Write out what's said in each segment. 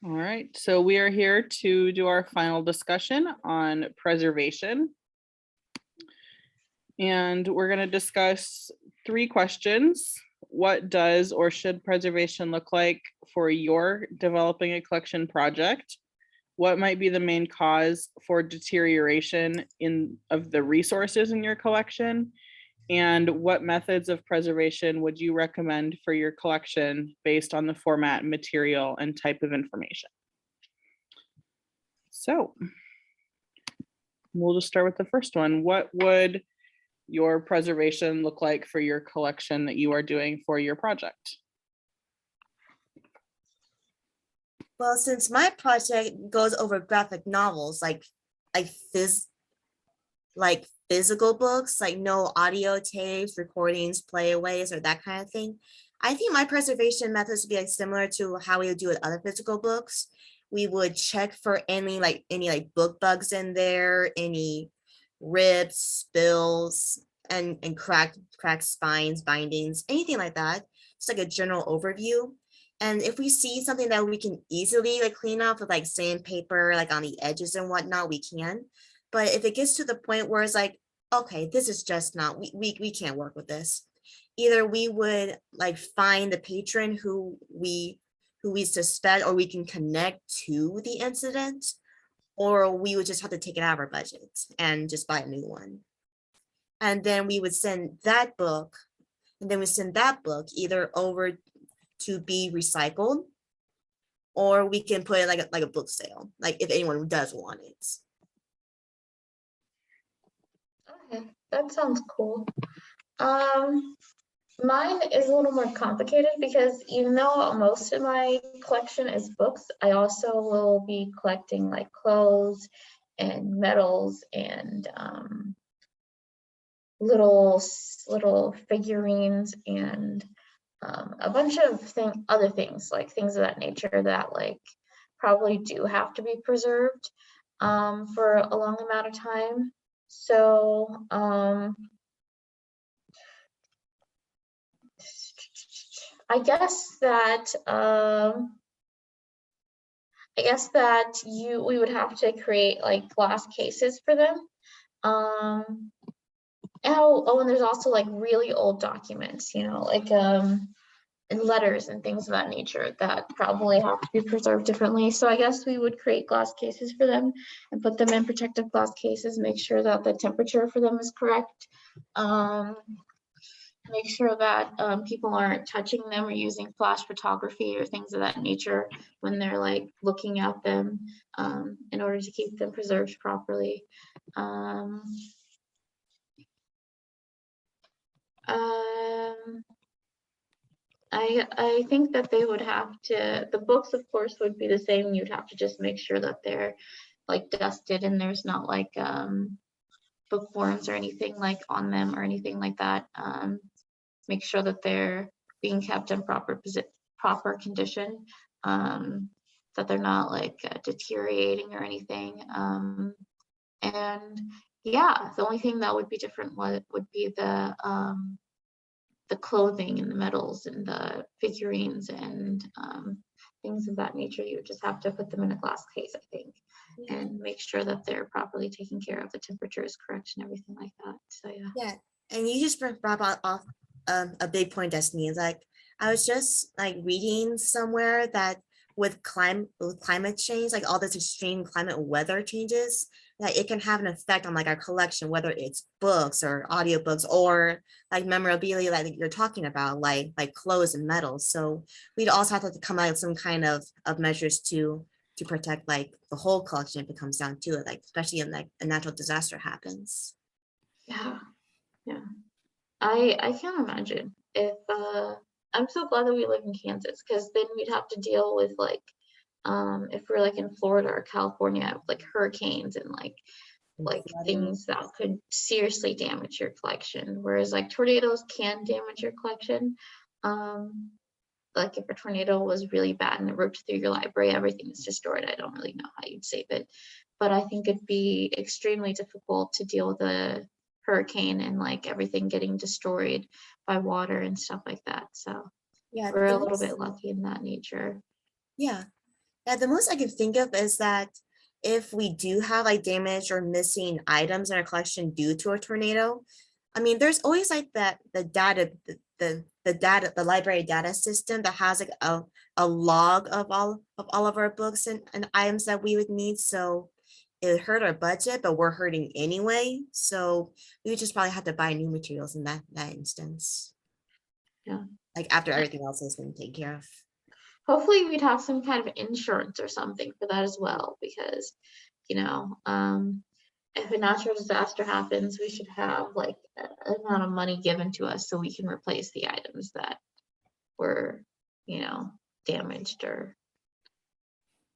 All right, so we are here to do our final discussion on preservation. And we're going to discuss 3 questions. What does or should preservation look like for your developing a collection project? What might be the main cause for deterioration of the resources in your collection? And what methods of preservation would you recommend for your collection based on the format, material, and type of information? So we'll just start with the first one. What would your preservation look like for your collection that you are doing for your project? Well, since my project goes over graphic novels, like physical books, like no audio tapes, recordings, playaways, or that kind of thing, I think my preservation methods would be like similar to how we would do with other physical books. We would check for any book bugs in there, any rips, spills, and cracked spines, bindings, anything like that. Just like a general overview. And if we see something that we can easily like clean up with like sandpaper, like on the edges and whatnot, we can. But if it gets to the point where it's like, okay, this is just not, we can't work with this. Either we would like find the patron who we suspect or we can connect to the incident, or we would just have to take it out of our budget and just buy a new one. And then we would send that book, either over to be recycled, or we can put it like a book sale, like if anyone does want it. Okay, that sounds cool. Mine is a little more complicated because even though most of my collection is books, I also will be collecting like clothes and medals and little figurines and a bunch of other things, like things of that nature that like probably do have to be preserved for a long amount of time. So I guess that we would have to create like glass cases for them. And there's also like really old documents, like and letters and things of that nature that probably have to be preserved differently. So I guess we would create glass cases for them and put them in protective glass cases, make sure that the temperature for them is correct. Make sure that people aren't touching them or using flash photography or things of that nature when they're like looking at them in order to keep them preserved properly. I think that they would have to, the books of course would be the same. You'd have to just make sure that they're like dusted and there's not like bookworms or anything like on them or anything like that. Make sure that they're being kept in proper condition, that they're not like deteriorating or anything. And yeah, the only thing that would be different would be the clothing and the medals and the figurines and things of that nature. You would just have to put them in a glass case, I think, and make sure that they're properly taken care of, the temperature is correct and everything like that. So yeah. And you just brought off a big point, Destiny. Is like I was just like reading somewhere that with climate change, like all this extreme climate weather changes, that it can have an effect on like our collection, whether it's books or audiobooks or like memorabilia like you're talking about, like clothes and metals. So we'd also have to come out with some kind of measures to protect like the whole collection if it comes down to it, like especially in like a natural disaster happens. Yeah. I can't imagine if I'm so glad that we live in Kansas, because then we'd have to deal with like if we're like in Florida or California, like hurricanes and like things that could seriously damage your collection, whereas like tornadoes can damage your collection. Like if a tornado was really bad and it ripped through your library, everything is destroyed. I don't really know how you'd save it, but I think it'd be extremely difficult to deal with a hurricane and like everything getting destroyed by water and stuff like that. So yeah, we're a little bit lucky in that nature. Yeah, Yeah, the most I can think of is that if we do have like damaged or missing items in our collection due to a tornado, I mean, there's always like that the data, the data, the library data system that has like a log of all of our books and items that we would need. So it would hurt our budget, but we're hurting anyway. So we would just probably have to buy new materials in that instance. Yeah. Like after everything else has been taken care of. Hopefully we'd have some kind of insurance or something for that as well, because, you know, if a natural disaster happens, we should have like an amount of money given to us so we can replace the items that were, you know, damaged or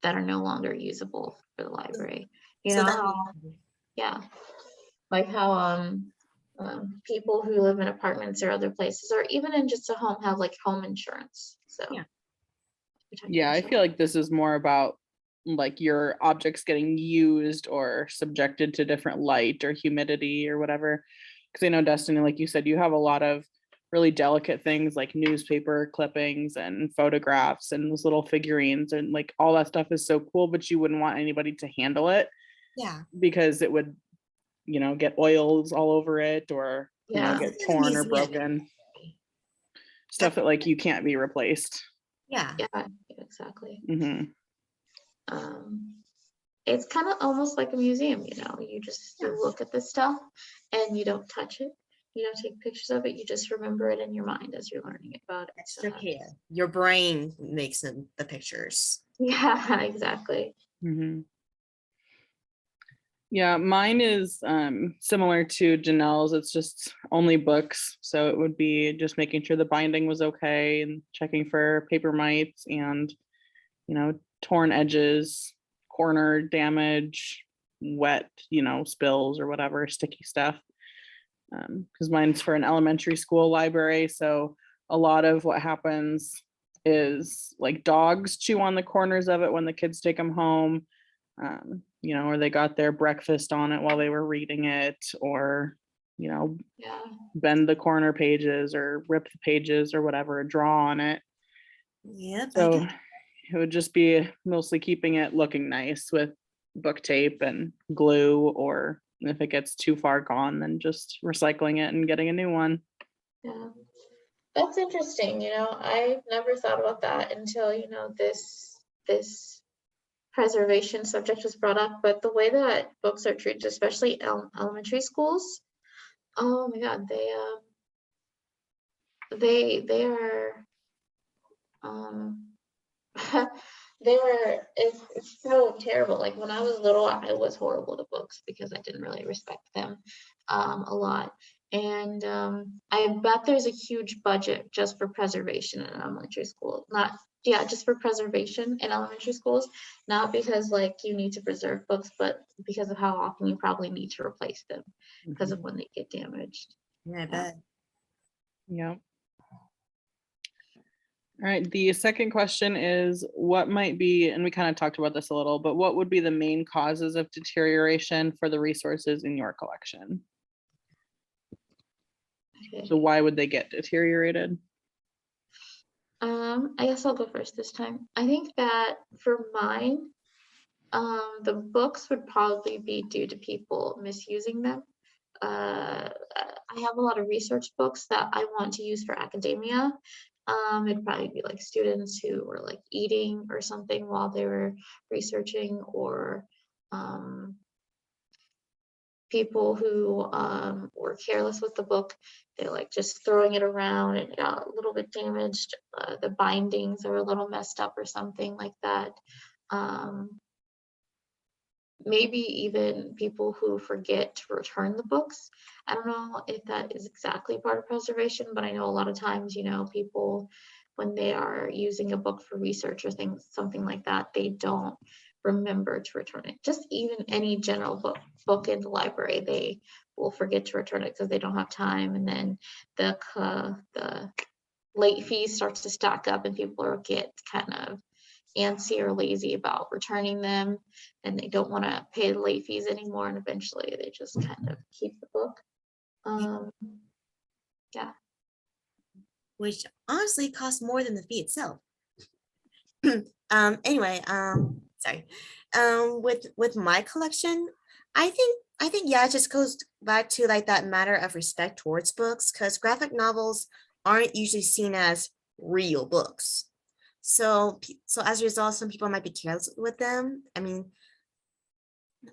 that are no longer usable for the library. You So know that how, yeah, like how people who live in apartments or other places, or even in just a home, have like home insurance. So Yeah. Yeah, I feel like this is more about like your objects getting used or subjected to different light or humidity or whatever. Because I know, Destiny, like you said, you have a lot of really delicate things like newspaper clippings and photographs and those little figurines, and like all that stuff is so cool, but you wouldn't want anybody to handle it Yeah. because it would, you know, get oils all over it, or you know, Yeah. get It's in a torn or museum. broken. Stuff that like you can't be replaced. Yeah. Yeah, exactly. Hmm. It's kind of almost like a museum, you know, you just Yeah. you look at this stuff and you don't touch it, you don't take pictures of it, you just remember it in your mind as you're learning about it. Extra care. Your brain makes the pictures. Yeah, exactly. Hmm. Yeah, mine is similar to Janelle's. It's just only books. So it would be just making sure the binding was okay and checking for paper mites and, you know, torn edges, corner damage, wet, you know, spills or whatever, sticky stuff. Because mine's for an elementary school library. So a lot of what happens is like dogs chew on the corners of it when the kids take them home, you know, or they got their breakfast on it while they were reading it, or, you know, Yeah. bend the corner pages or rip the pages or whatever, draw on it. Yep. So it would just be mostly keeping it looking nice with book tape and glue, or if it gets too far gone, then just recycling it and getting a new one. Yeah. That's interesting, you know, I've never thought about that until, you know, this preservation subject was brought up, but the way that books are treated, especially elementary schools, oh my God, they are they were it's so terrible. Like when I was little, I was horrible to books because I didn't really respect them a lot. And I bet there's a huge budget just for preservation in elementary school. Not yeah, just for preservation in elementary schools, not because like you need to preserve books, but because of how often you probably need to replace them because of when they get damaged. Yeah, I bet. Yeah. All right, the second question is what might be, and we kind of talked about this a little, but what would be the main causes of deterioration for the resources in your collection? Okay. So why would they get deteriorated? I guess I'll go first this time. I think that for mine, the books would probably be due to people misusing them. I have a lot of research books that I want to use for academia. It'd probably be like students who were like eating or something while they were researching, or people who were careless with the book. They like just throwing it around and it got a little bit damaged. The bindings are a little messed up or something like that. Maybe even people who forget to return the books. I don't know if that is exactly part of preservation, but I know a lot of times, you know, people, when they are using a book for research or things, something like that, they don't remember to return it. Just even any general book in the library, they will forget to return it because they don't have time, and then the late fees starts to stack up, and people get kind of antsy or lazy about returning them, and they don't want to pay the late fees anymore, and eventually they just kind of keep the book. Yeah. Which honestly costs more than the fee itself. Anyway, sorry. With my collection, I think yeah, it just goes back to like that matter of respect towards books, because graphic novels aren't usually seen as real books. So as a result, some people might be careless with them. I mean,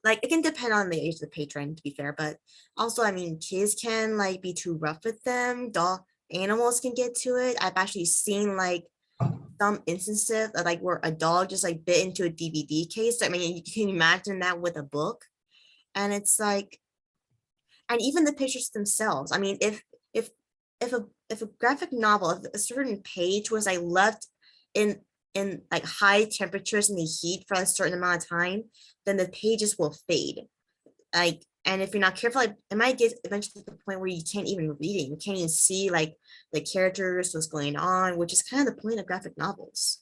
like it can depend on the age of the patron, to be fair, but also, I mean, kids can like be too rough with them. Dog animals can get to it. I've actually seen like some instances of like where a dog just like bit into a DVD case. I mean, you can imagine that with a book. And it's like, and even the pictures themselves. I mean, if a graphic novel, if a certain page was like left in like high temperatures in the heat for a certain amount of time, then the pages will fade. Like, and if you're not careful, it might get eventually to the point where you can't even read it. You can't even see like the characters, what's going on, which is kind of the point of graphic novels.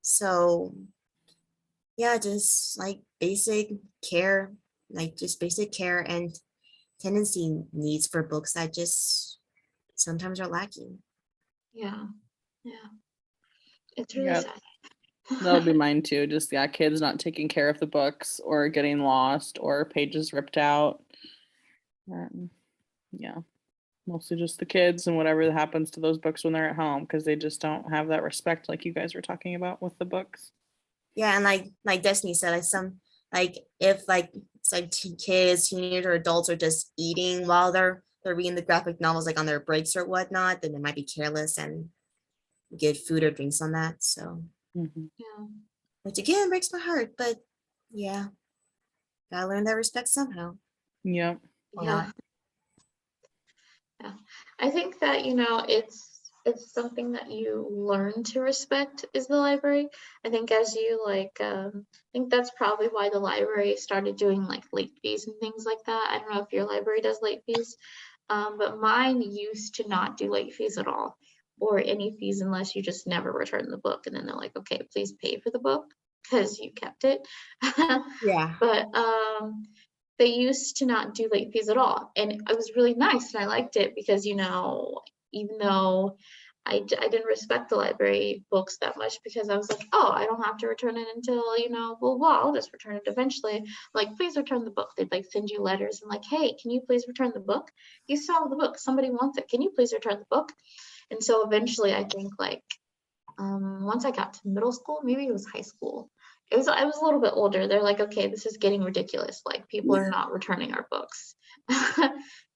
So yeah, just like basic care, like just basic care and tendency needs for books that just sometimes are lacking. Yeah, yeah. It's really Yeah, sad. that'll be mine too. Just yeah, kids not taking care of the books or getting lost or pages ripped out. Yeah, mostly just the kids and whatever happens to those books when they're at home because they just don't have that respect like you guys were talking about with the books. Yeah, and like Destiny said, like some like if like it's like kids, teenagers, or adults are just eating while they're reading the graphic novels like on their breaks or whatnot, then they might be careless and get food or drinks on that. So, Mhm. Yeah, which again breaks my heart, but yeah, gotta learn that respect somehow Yep. or yeah, not. yeah. I think that, it's something that you learn to respect is the library. I think as you I think that's probably why the library started doing like late fees and things like that. I don't know if your library does late fees, but mine used to not do late fees at all or any fees unless you just never return the book. And then they're like, okay, please pay for the book because you kept it. Yeah. But they used to not do late fees at all. And it was really nice and I liked it because, even though I didn't respect the library books that much because I was like, oh, I don't have to return it until, well, I'll just return it eventually. Like, please return the book. They'd like send you letters and like, hey, can you please return the book? You saw the book. Somebody wants it. Can you please return the book? And so eventually I think once I got to middle school, maybe it was high school. I was a little bit older. They're like, okay, this is getting ridiculous. Like people are not returning our books.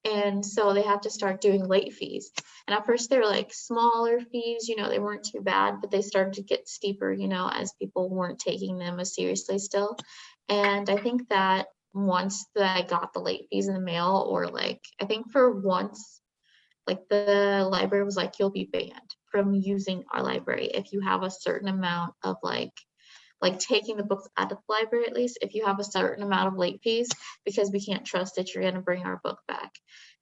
And so they have to start doing late fees. And at first they were like smaller fees, they weren't too bad, but they started to get steeper, as people weren't taking them as seriously still. And I think that once that I got the late fees in the mail, or like I think for once like the library was like, you'll be banned from using our library if you have a certain amount of like taking the books out of the library, at least if you have a certain amount of late fees, because we can't trust that you're going to bring our book back.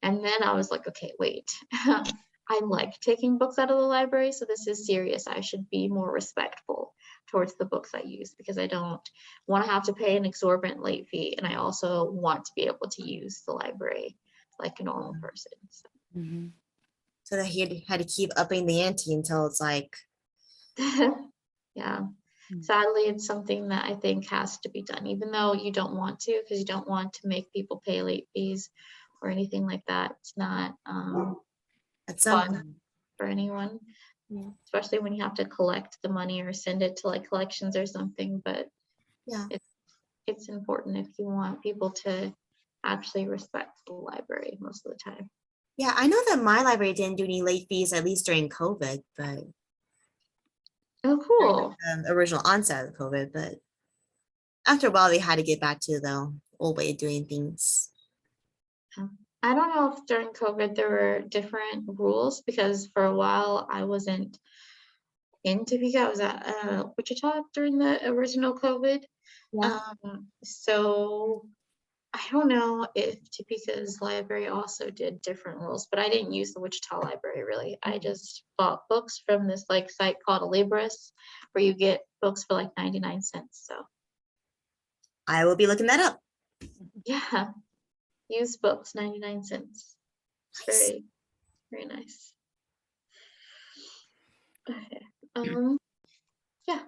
And then I was like, okay, wait. I like taking books out of the library, so this is serious. I should be more respectful towards the books I use because I don't want to have to pay an exorbitant late fee, and I also want to be able to use the library like a normal person. So. Mhm. So that he had to keep upping the ante until it's like, Yeah. Mm. Sadly, it's something that I think has to be done, even though you don't want to, because you don't want to make people pay late fees or anything like that. It's not at some fun point. for anyone, Yeah. especially when you have to collect the money or send it to like collections or something. But Yeah. it's important if you want people to actually respect the library most of the time. Yeah, I know that my library didn't do any late fees, at least during COVID, but Oh, during cool. the original onset of COVID. But after a while, they had to get back to the old way of doing things. I don't know if during COVID there were different rules because for a while I wasn't in Topeka. I was at Wichita during the original COVID. Yeah. So I don't know if Topeka's library also did different rules, but I didn't use the Wichita library really. I just bought books from this like site called Libris, where you get books for like 99 cents. So I will be looking that up. yeah, used books 99 cents. It's Nice. very, very nice. Okay. Yeah.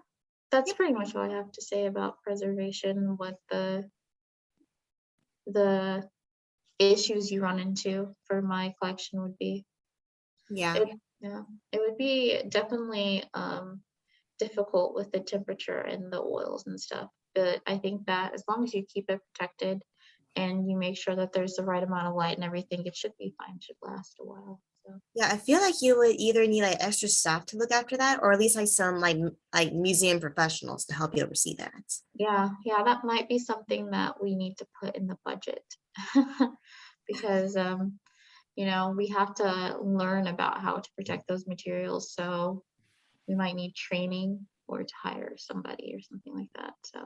that's pretty much all I have to say about preservation, what the issues you run into for my collection would be. Yeah. Yeah, it would be definitely difficult with the temperature and the oils and stuff. But I think that as long as you keep it protected and you make sure that there's the right amount of light and everything, it should be fine, should last a while. So Yeah, I feel like you would either need like extra staff to look after that, or at least like some like museum professionals to help you oversee that. yeah, that might be something that we need to put in the budget. Because you know, we have to learn about how to protect those materials. So we might need training or to hire somebody or something like that. So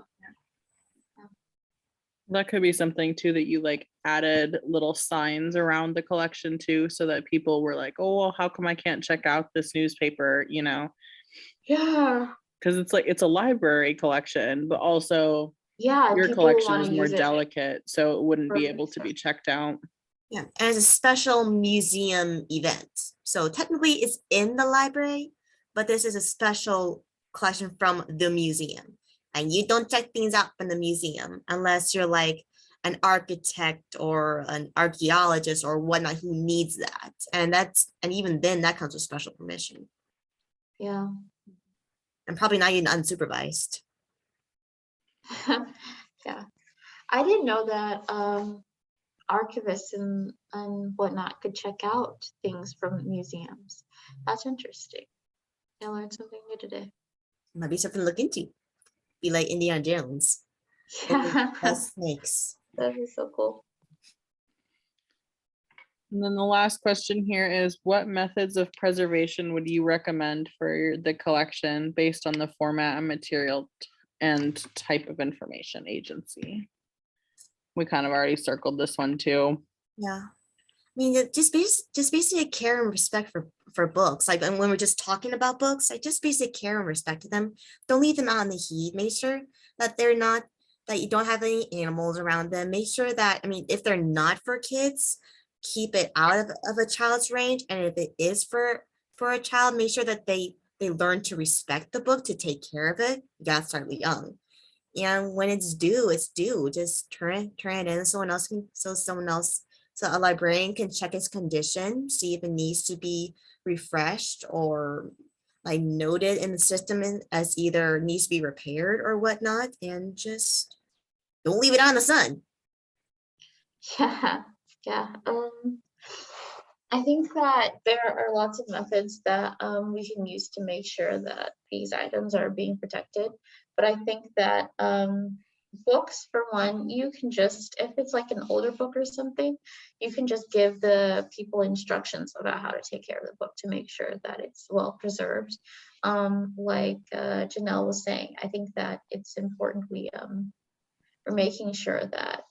That could be something too, that you like added little signs around the collection too, so that people were like, oh, well, how come I can't check out this newspaper, you know? yeah, Because it's like, it's a library collection, but also yeah, your people collection want is to more use it delicate, so it wouldn't for be able to be research. checked out. Yeah, and it's a special museum event. So technically it's in the library, but this is a special collection from the museum. And you don't check things out from the museum unless you're like an architect or an archaeologist or whatnot who needs that. And even then that comes with special permission Yeah. and probably not even unsupervised. Yeah. I didn't know that archivists and whatnot could check out things from museums. That's interesting. I learned something new today. Might be something to look into. Be like Indiana Jones. Yeah, Snakes. that'd be so cool. And then the last question here is, what methods of preservation would you recommend for the collection based on the format and material and type of information agency? We kind of already circled this one too. Yeah. I mean, just basically care and respect for books. Like, and when we're just talking about books, like just basic care and respect to them. Don't leave them out in the heat. Make sure that they're not, that you don't have any animals around them. Make sure that, I mean, if they're not for kids, keep it out of a child's range. And if it is for a child, make sure that they learn to respect the book, to take care of it. You gotta start young. And when it's due, it's due. Just turn it in. Someone else, so a librarian can check its condition, see if it needs to be refreshed or like noted in the system as either needs to be repaired or whatnot, and just don't leave it out in the sun. Yeah, yeah. I think that there are lots of methods that we can use to make sure that these items are being protected. But I think that books, for one, you can just, if it's like an older book or something, you can just give the people instructions about how to take care of the book to make sure that it's well preserved. Like Janelle was saying, I think that it's important we're making sure that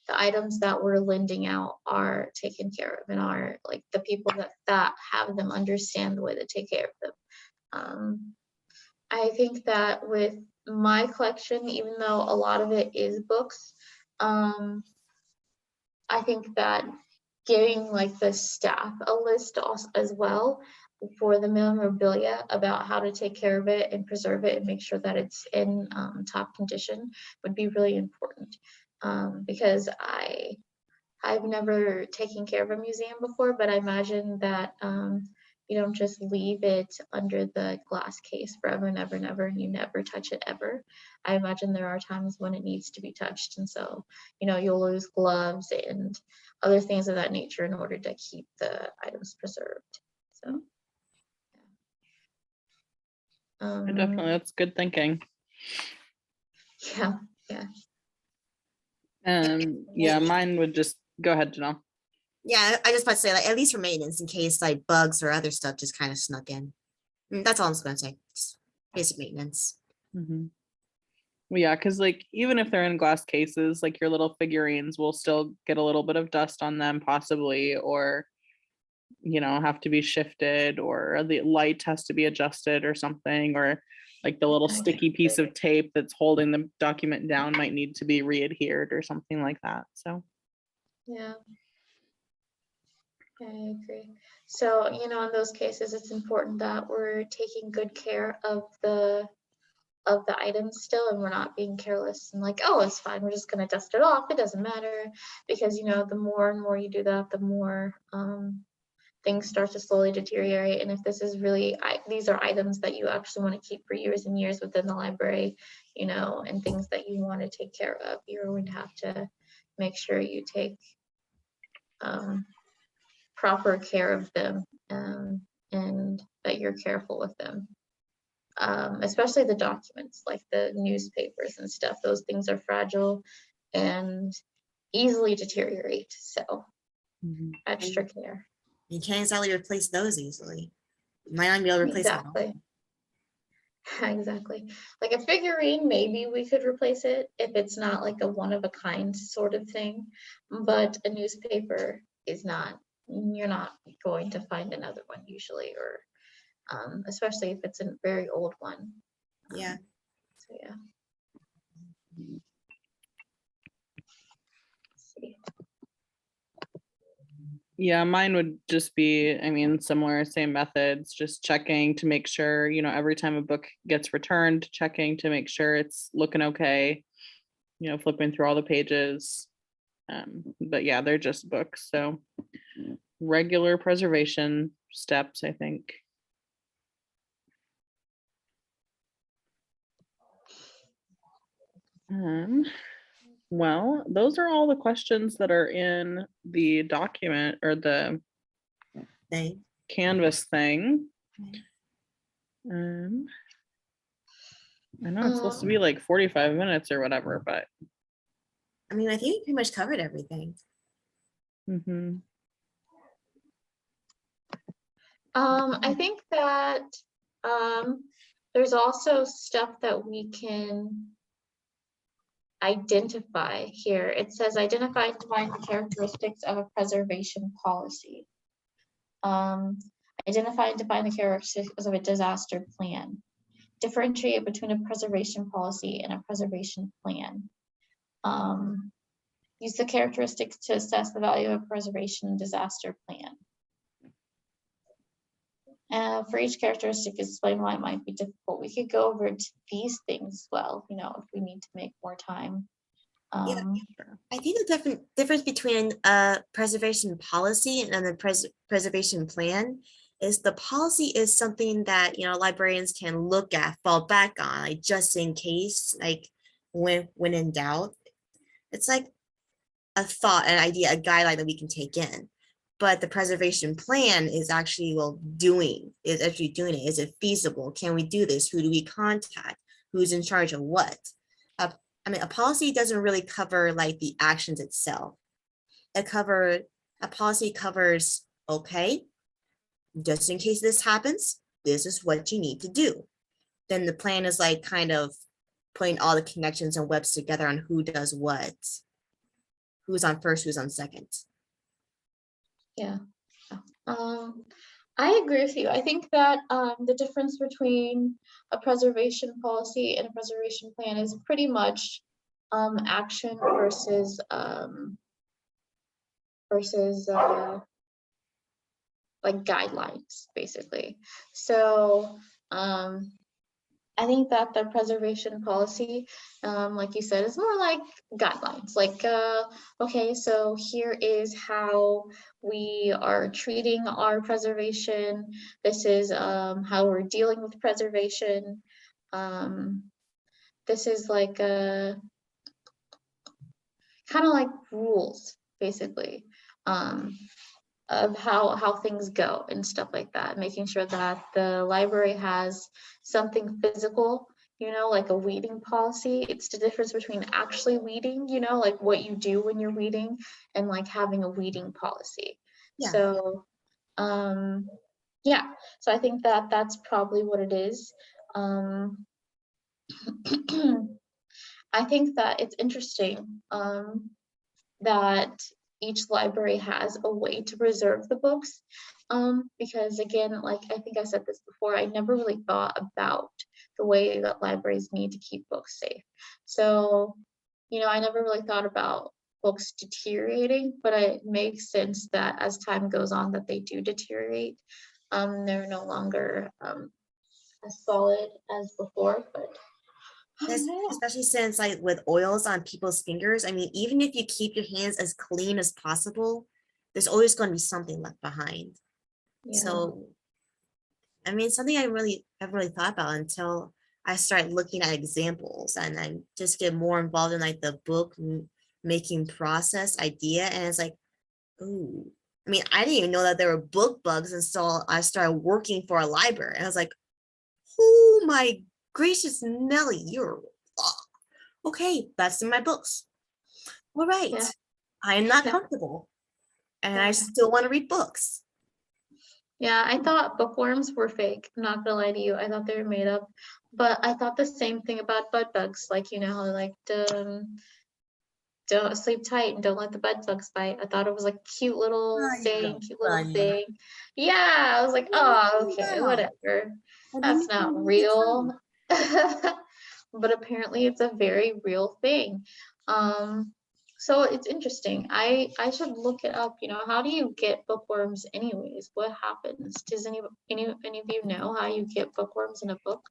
the items that we're lending out are taken care of and are like the people that have them understand the way to take care of them. I think that with my collection, even though a lot of it is books, I think that giving like the staff a list also as well for the memorabilia about how to take care of it and preserve it and make sure that it's in top condition would be really important. Because I've never taken care of a museum before, but I imagine that you don't just leave it under the glass case forever and ever and ever, and you never touch it ever. I imagine there are times when it needs to be touched, and so you'll lose gloves and other things of that nature in order to keep the items preserved. So Definitely, that's good thinking. yeah. Yeah, mine would just go ahead, Janelle. Yeah, I just about to say, like, at least for maintenance, in case like bugs or other stuff just kind of snuck in. That's all I'm just gonna say. Just basic maintenance. Mm-hmm. Well, yeah, because like even if they're in glass cases, like your little figurines will still get a little bit of dust on them, possibly, or have to be shifted, or the light has to be adjusted or something, or like the little sticky piece of tape that's holding the document down might need to be re-adhered or something like that. So Yeah, I agree. So, in those cases, it's important that we're taking good care of the of the items still, and we're not being careless and like, oh, it's fine, we're just gonna dust it off, it doesn't matter. Because, you know, the more and more you do that, the more things start to slowly deteriorate. And if this is really, these are items that you actually want to keep for years and years within the library, you know, and things that you want to take care of, you're going to have to make sure you take proper care of them, and that you're careful with them. Especially the documents, like the newspapers and stuff. Those things are fragile and easily deteriorate. So extra care. You can't exactly replace those easily. You might not be able to replace them all. Exactly. Exactly. Like a figurine, maybe we could replace it if it's not like a one of a kind sort of thing. But a newspaper is not, you're not going to find another one usually, or especially if it's a very old one. Yeah. So yeah. Let's see. Yeah, mine would just be, I mean, similar, same methods, just checking to make sure, you know, every time a book gets returned, checking to make sure it's looking okay, you know, flipping through all the pages. But yeah, they're just books. So regular preservation steps, I think. Well, those are all the questions that are in the document or the They, Canvas thing. I know it's supposed to be like 45 minutes or whatever, but I mean, I think we pretty much covered everything. I think that there's also stuff that we can identify here. It says identify and define the characteristics of a preservation policy. Identify and define the characteristics of a disaster plan. Differentiate between a preservation policy and a preservation plan. Use the characteristics to assess the value of a preservation and disaster plan. For each characteristic, explain why it might be difficult. We could go over these things as well, you know, if we need to make more time. Yeah, I think the difference between a preservation policy and a preservation plan is the policy is something that, you know, librarians can look at, fall back on, like just in case, like when in doubt. It's like a thought, an idea, a guideline that we can take in. But the preservation plan is actually, doing it. Is it feasible? Can we do this? Who do we contact? Who's in charge of what? I mean, a policy doesn't really cover like the actions itself. A policy covers, okay, just in case this happens, this is what you need to do. Then the plan is like kind of putting all the connections and webs together on who does what, who's on first, who's on second. Yeah. I agree with you. I think that the difference between a preservation policy and a preservation plan is pretty much action versus like guidelines, basically. So I think that the preservation policy, like you said, is more like guidelines. Like, okay, so here is how we are treating our preservation. This is how we're dealing with preservation. This is like a kind of like rules, basically, of how things go and stuff like that, making sure that the library has something physical, you know, like a weeding policy. It's the difference between actually weeding, you know, like what you do when you're weeding, and like having a weeding policy. Yeah. So yeah, so I think that that's probably what it is. I think that it's interesting that each library has a way to preserve the books, because again, like I think I said this before, I never really thought about the way that libraries need to keep books safe. So, you know, I never really thought about books deteriorating, but it makes sense that as time goes on that they do deteriorate. They're no longer as solid as before, but Especially since like with oils on people's fingers, I mean, even if you keep your hands as clean as possible, there's always going to be something left behind. Yeah. So, I mean, something I really haven't really thought about until I start looking at examples and I just get more involved in like the book making process idea. And it's like, ooh, I mean, I didn't even know that there were book bugs until I started working for a library. And I was like, oh my gracious Nelly, you're okay. That's in my books. All right. Yeah. I am not Yeah. comfortable and I Yeah. still want to read books. Yeah, I thought bookworms were fake. I'm not gonna lie to you. I thought they were made up. But I thought the same thing about bed bugs. Like, you know how like don't sleep tight and don't let the bed bugs bite. I thought it was like a cute little Oh, you're saying, cute little funny. thing. Yeah, I was like, oh, okay, Wow. whatever. That made That's me feel not really real. excited. But apparently it's a very real thing. So it's interesting. I should look it up. You know, how do you get bookworms anyways? What happens? Does any of you know how you get bookworms in a book?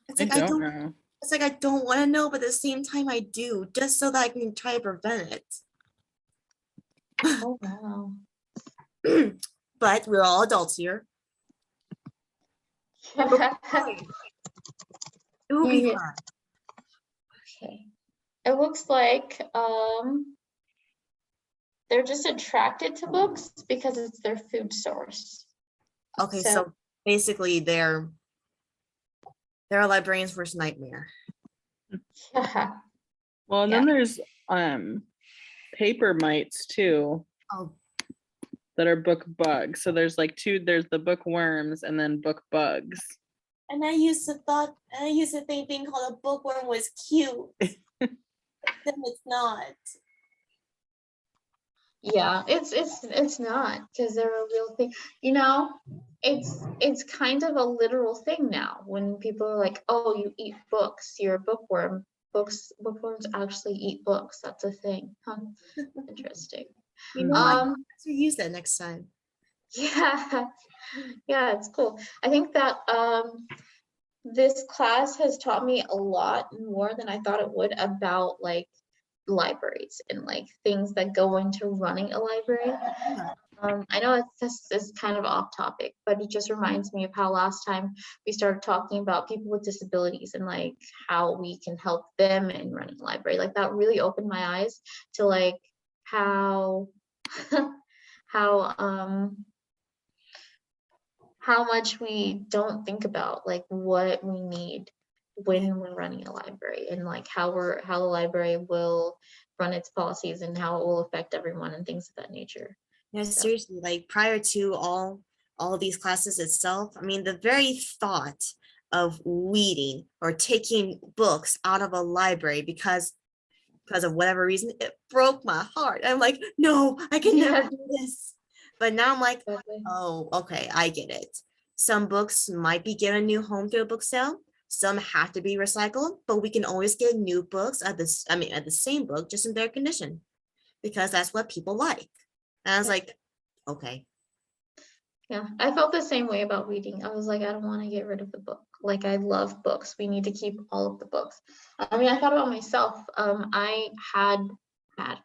It's I like I don't don't know. it's like I don't want to know, but at the same time I do, just so that I can try to prevent it. Oh wow. But we're all adults here. It will be Yeah. fun. Okay. It looks like they're just attracted to books because it's their food source. Okay, So- so basically they're a librarian's worst nightmare. Yeah. Well, and Yeah. then there's paper mites too Oh, that are book bugs. So there's like there's the bookworms and then book bugs. and I used to think being called a bookworm was cute. Then it's not. Yeah, it's not because they're a real thing. You know, it's kind of a literal thing now when people are like, "Oh, you eat books. You're a bookworm." Bookworms actually eat books. That's a thing. Huh. Interesting. You know, I Um, have to use that next time. yeah. Yeah, it's cool. I think that this class has taught me a lot more than I thought it would about like libraries and like things that go into running a library. I know this is kind of off topic, but it just reminds me of how last time we started talking about people with disabilities and like how we can help them in running a library. Like that really opened my eyes to like how how how much we don't think about like what we need when we're running a library and like how the library will run its policies and how it will affect everyone and things of that nature. Yeah, So- seriously, like prior to all of these classes itself, I mean, the very thought of weeding or taking books out of a library because of whatever reason, it broke my heart. I'm like, no, I can Yeah. never do this. But now I'm like, Exactly. oh, okay, I get it. Some books might be given a new home through a book sale. Some have to be recycled, but we can always get new books at the same book, just in better condition, because that's what people like. And I was like, okay. Yeah, I felt the same way about reading. I was like, I don't want to get rid of the book. Like, I love books. We need to keep all of the books. I mean, I thought about myself. I had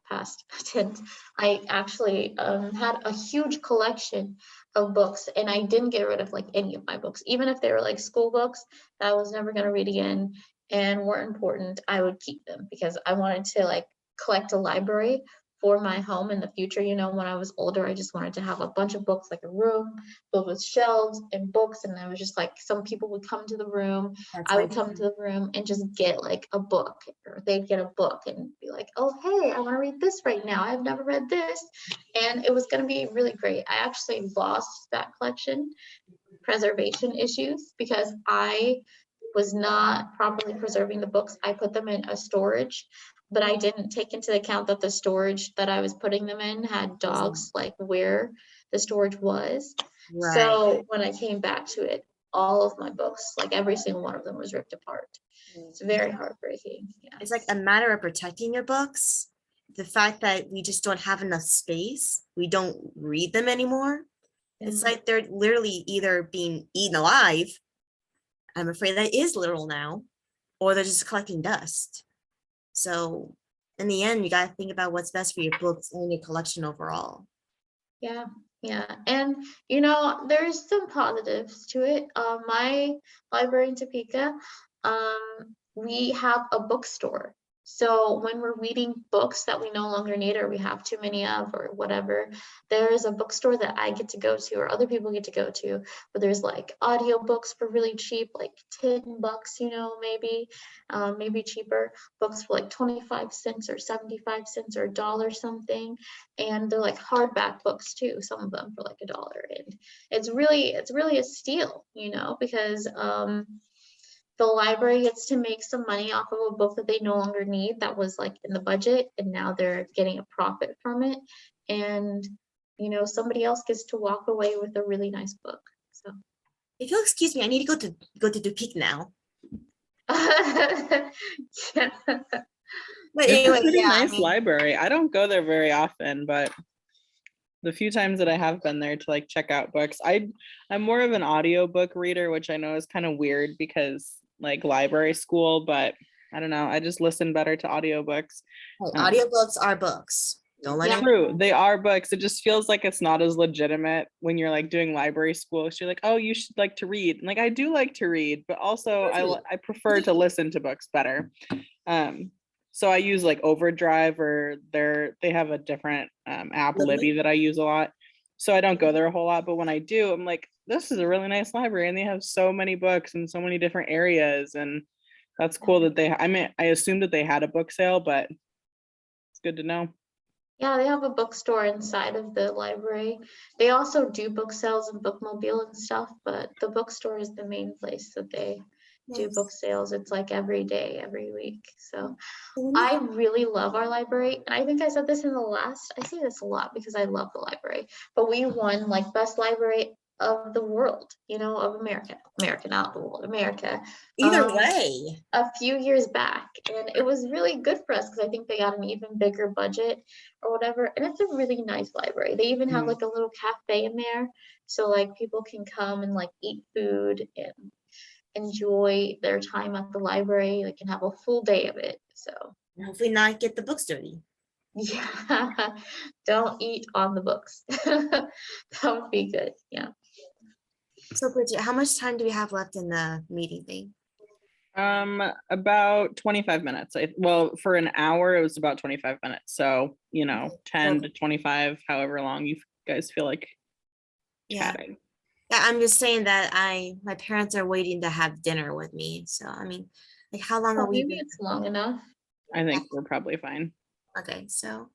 past tense. I actually had a huge collection of books, and I didn't get rid of like any of my books, even if they were like school books that I was never gonna read again and weren't important. I would keep them because I wanted to like collect a library for my home in the future. You know, when I was older, I just wanted to have a bunch of books, like a room filled with shelves and books. And I was just like, some people would come to the room, That's I my would come dream. to the room and just get like a book, or they'd get a book and be like, oh, hey, I want to read this right now. I've never read this. And it was going to be really great. I actually lost that collection, preservation issues, because I was not properly preserving the books. I put them in a storage, but I didn't take into account that the storage that I was putting them in had dogs like where the storage was. Right. So when I came back to it, all of my books, like every single one of them, was ripped apart. It's very heartbreaking. Yeah. It's like a matter of protecting your books. The fact that we just don't have enough space, we don't read them anymore. It's Yeah. like they're literally either being eaten alive. I'm afraid that is literal now, or they're just collecting dust. So in the end, you got to think about what's best for your books and your collection overall. Yeah, yeah. And you know, there's some positives to it. My library in Topeka, we have a bookstore. So when we're reading books that we no longer need or we have too many of or whatever, there is a bookstore that I get to go to or other people get to go to where there's like audiobooks for really cheap, like $10, you know, maybe cheaper, books for like 25 cents or 75 cents or $1 something. And they're like hardback books too, some of them for like $1. And it's really a steal, you know, because the library gets to make some money off of a book that they no longer need that was like in the budget, and now they're getting a profit from it. And you know, somebody else gets to walk away with a really nice book. So If you'll excuse me, I need to go to Topeka now. yeah. But It's anyway, a pretty yeah, I nice mean, library. I don't go there very often, but the few times that I have been there to like check out books, I'm more of an audiobook reader, which I know is kind of weird because like library school, but I don't know. I just listen better to audiobooks. audiobooks are books. Don't let Yeah. it. True, they are books. It just feels like it's not as legitimate when you're like doing library school. So you're like, oh, you should like to read. And, like I do like to read, but also I prefer to listen to books better. So I use like Overdrive or they have a different app, Libby, that I use a lot. So I don't go there a whole lot, but when I do, I'm like, this is a really nice library, and they have so many books in so many different areas, and that's cool that I mean, I assumed that they had a book sale, but it's good to know. Yeah, they have a bookstore inside of the library. They also do book sales and bookmobile and stuff, but the bookstore is the main place that they do book sales. It's like every day, every week. So I really love our library. And I think I said this in the last, I say this a lot because I love the library, but we won like best library of the world, you know, of America, not the world, America. Either way. A few years back, and it was really good for us because I think they got an even bigger budget or whatever. And it's a really nice library. They even have like a little cafe in there, so like people can come and like eat food and enjoy their time at the library. They can have a full day of it. So Hopefully not get the books dirty. yeah, don't eat on the books. That would be good. Yeah. So Bridget, how much time do we have left in the meeting thing? About 25 minutes. Well, for an hour, it was about 25 minutes. So, you know, 10 to 25, however long you guys feel like chatting. Yeah, I'm just saying that my parents are waiting to have dinner with me. So, I mean, like how long are we? Maybe it's long enough. I think we're probably fine. Okay, so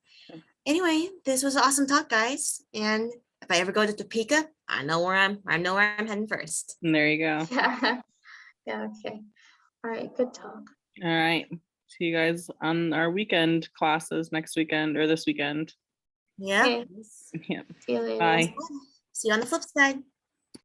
anyway, this was an awesome talk, guys. And if I ever go to Topeka, I know where I'm heading first. And there you go. Yeah. Yeah. Okay. All right. Good talk. All right. See you guys on our weekend classes next weekend or this weekend. Yeah. Okay. Yeah. See you later. Bye. See you on the flip side.